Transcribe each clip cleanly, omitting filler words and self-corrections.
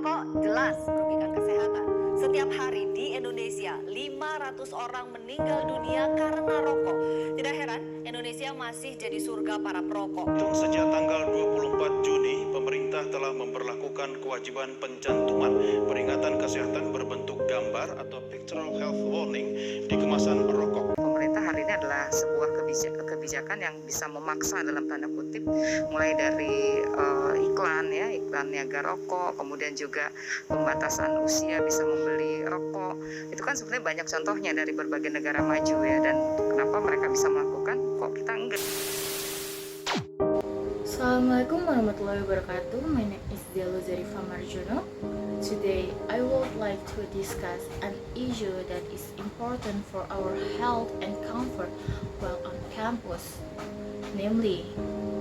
Merokok jelas merugikan kesehatan. Setiap hari di Indonesia, 500 orang meninggal dunia karena rokok. Tidak heran, Indonesia masih jadi surga para perokok. Sejak tanggal 24 Juni, pemerintah telah memberlakukan kewajiban pencantuman peringatan kesehatan berbentuk gambar atau pictorial health warning di kemasan rokok. Pemerintah hari ini adalah sebuah kebijakan yang bisa memaksa dalam tanda kutip, mulai dari iklan niaga rokok, kemudian juga pembatasan usia bisa membeli rokok. Itu kan sebenarnya banyak contohnya dari berbagai negara maju ya, dan kenapa mereka bisa melakukan, kok kita enggak? Assalamualaikum warahmatullahi wabarakatuh. My name is Zello Zarifah Marjono. Today, I would like to discuss an issue that is important for our health and comfort while on campus, namely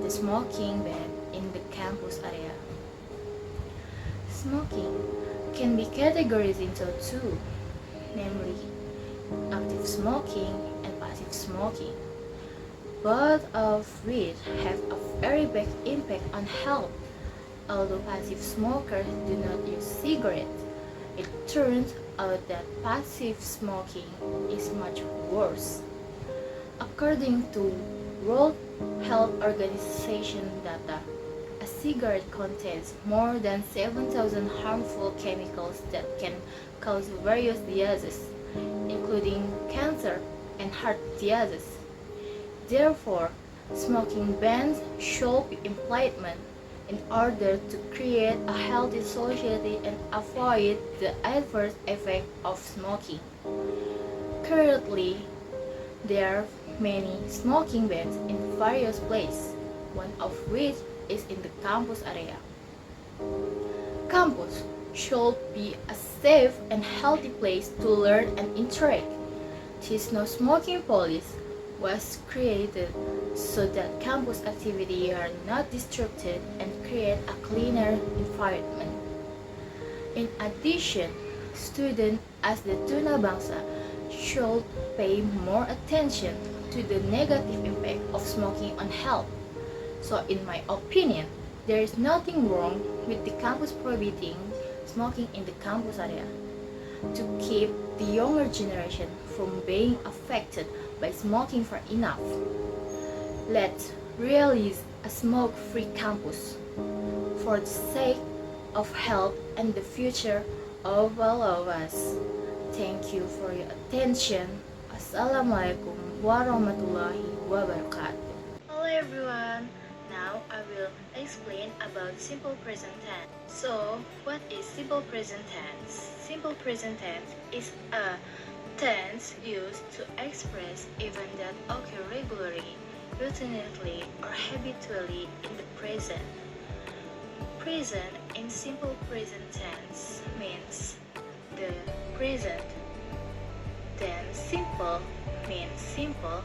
the smoking ban in the campus area. Smoking can be categorized into two, namely active smoking and passive smoking. Both of which have a very big impact on health. Although passive smokers do not use cigarettes, it turns out that passive smoking is much worse. According to World Health Organization data, a cigarette contains more than 7,000 harmful chemicals that can cause various diseases, including cancer and heart disease. Therefore, smoking bans should be implemented in order to create a healthy society and avoid the adverse effect of smoking. Currently, there are many smoking bans in various places, one of which is in the campus area. Campus should be a safe and healthy place to learn and interact. This no smoking policy was created so that campus activities are not disrupted and create a cleaner environment. In addition, students as the tuna bangsa should pay more attention to the negative impact of smoking on health. So in my opinion, there is nothing wrong with the campus prohibiting smoking in the campus area to keep the younger generation from being affected by smoking for enough. Let's realize a smoke-free campus for the sake of health and the future of all of us. Thank you for your attention. Assalamualaikum warahmatullahi wabarakatuh. Hello everyone. Now I will explain about simple present tense. So, what is simple present tense? Simple present tense is a tense used to express events that occur regularly, routinely, or habitually in the present. Present in simple present tense means the present. Then simple means simple,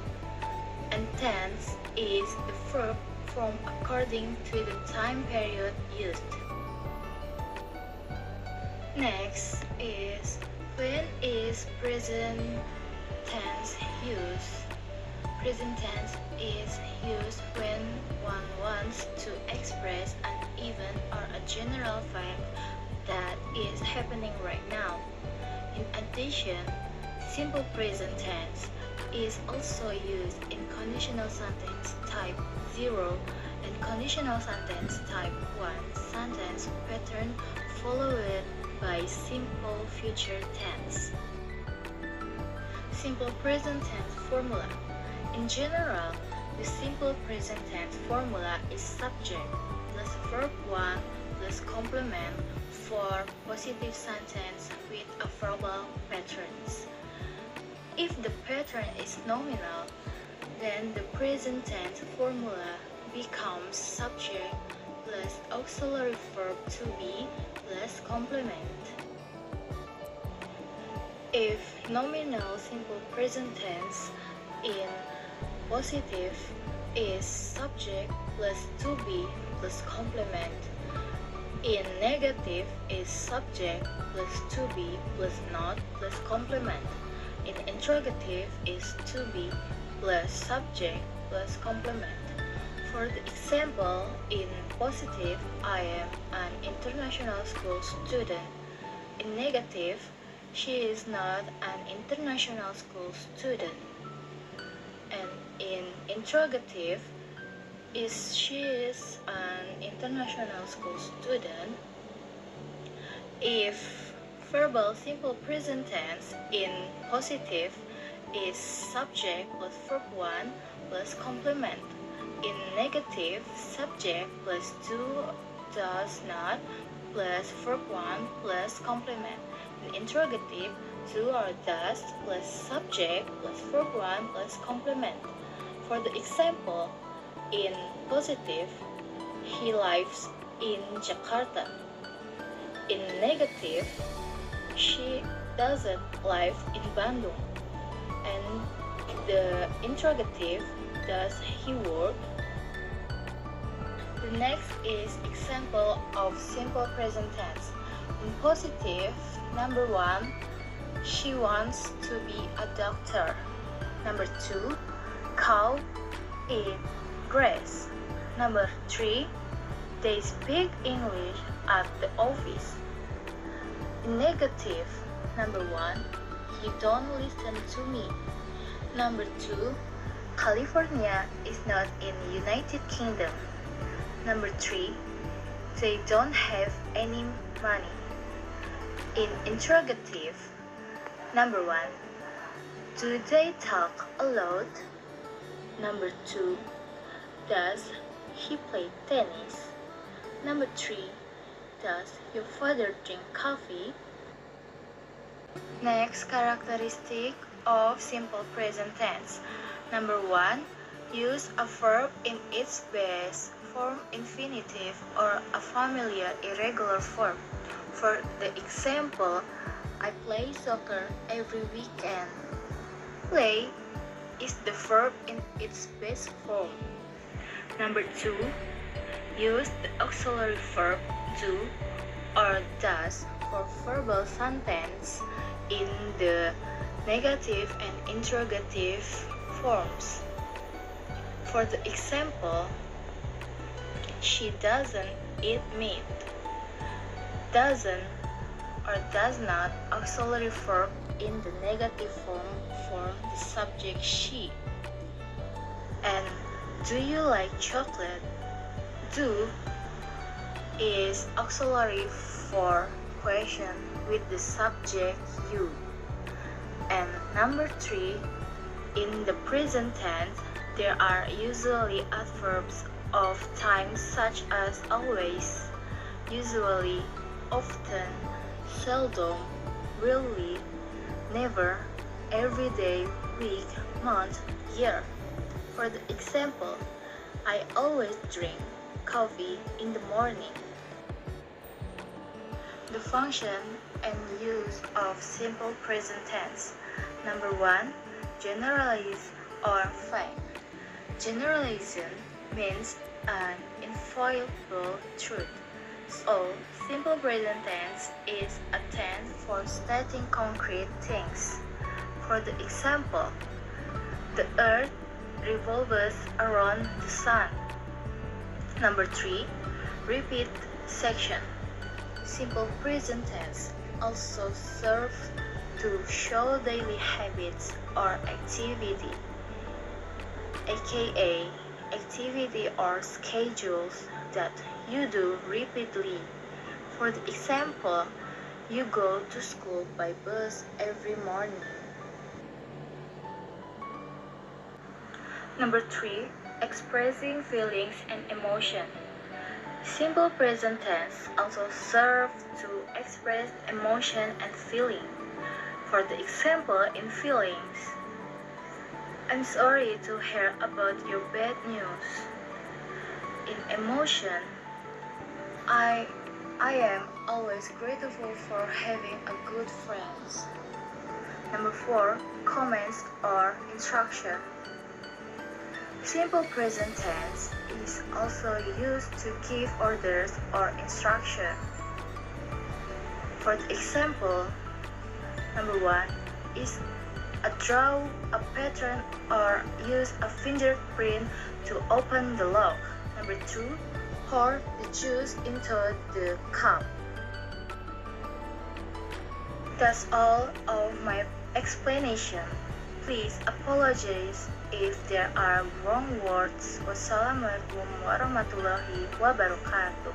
and tense is the verb form according to the time period used. Next is when is present tense used? Present tense is used when one wants to express an event or a general fact that is happening right now. In addition, simple present tense is also used in conditional sentence type 0 and conditional sentence type 1 sentence pattern followed by simple future tense. Simple present tense formula. In general, the simple present tense formula is subject plus verb 1 plus complement for positive sentence with a verbal patterns. If the pattern is nominal, then the present tense formula becomes subject plus auxiliary verb to be plus complement. If nominal simple present tense in positive is subject plus to be plus complement, in negative is subject plus to be plus not plus complement, in interrogative is to be plus subject plus complement. For the example, in positive, I am an international school student. In negative, she is not an international school student. And in interrogative, she is an international school student. If verbal simple present tense in positive is subject plus verb 1 plus complement. In negative, subject plus 2 does not plus verb 1 plus complement. In interrogative, 2 or does plus subject plus verb 1 plus complement. For the example, in positive, he lives in Jakarta. In negative, she doesn't live in Bandung. And the interrogative, does he work? The next is example of simple present tense. In positive, number 1, she wants to be a doctor. Number 2, cow eat grass. Number 3, they speak English at the office. In negative, number 1, you don't listen to me. Number 2, California is not in United Kingdom. Number 3, they don't have any money. In interrogative, number 1, do they talk a lot? Number 2, does he play tennis? Number 3, does your father drink coffee? Next characteristic of simple present tense. Number 1, use a verb in its base form infinitive or a familiar irregular form. For the example, I play soccer every weekend. Play is the verb in its base form. Number 2, use the auxiliary verb do or does for verbal sentence in the negative and interrogative forms. For the example, she doesn't eat meat. Doesn't or does not auxiliary verb in the negative form for the subject she. And do you like chocolate? Do is auxiliary for question with the subject you. And number 3, in the present tense, there are usually adverbs of time such as always, usually, often, seldom, rarely, never, every day, week, month, year. For the example, I always drink coffee in the morning. The function and use of simple present tense. Number 1, generalize or find. Generalization means an inviolable truth. So, simple present tense is a tense for stating concrete things. For the example, the earth revolves around the sun. Number 3, repeat section. Simple present tense also serves to show daily habits or activity, aka activity or schedules that you do repeatedly. For the example, you go to school by bus every morning. Number 3, expressing feelings and emotion. Simple present tense also serves to express emotion and feeling. For the example in feelings, I'm sorry to hear about your bad news. In emotion, I am always grateful for having a good friends. Number 4, comments or instruction. Simple present tense is also used to give orders or instruction. For the example, number 1 is draw a pattern, or use a fingerprint to open the lock. Number 2, pour the juice into the cup. That's all of my explanation. Please apologize if there are wrong words. Wassalamualaikum warahmatullahi wabarakatuh.